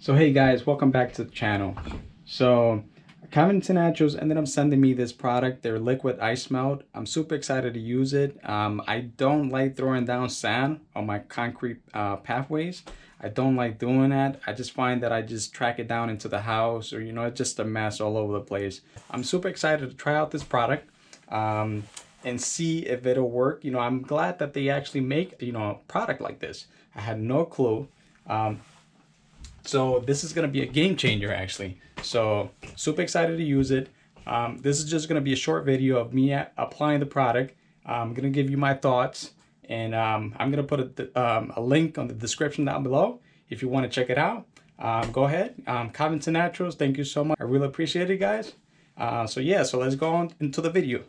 So hey guys, welcome back to the channel. So Covington Naturals ended up sending me this product, their liquid ice melt. I'm super excited to use it. I don't like throwing down sand on my concrete pathways. I don't like doing that. I just find that I just track it down into the house, or it's just a mess all over the place. I'm super excited to try out this product and see if it'll work. I'm glad that they actually make a product like this. I had no clue. So this is going to be a game changer actually. So super excited to use it. This is just going to be a short video of me applying the product. I'm going to give you my thoughts, and I'm going to put a link on the description down below if you want to check it out. Go ahead. Covington Naturals, thank you so much. I really appreciate it, guys. So let's go on into the video.